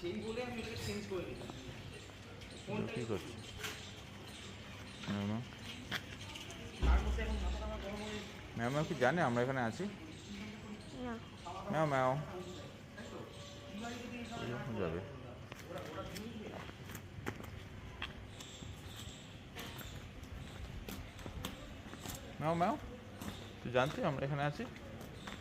সেই বলে আমি এটাকে চেঞ্জ করে দিলাম। কী করছে? তার মধ্যে এখন মাথাটা আমার গরম হয়ে ম্যাও ম্যাও কি জানে আমরা এখানে আছি? না। ম্যাও ম্যাও যখন যাবে ম্যাও ম্যাও, তুই জানতি আমরা এখানে আছি?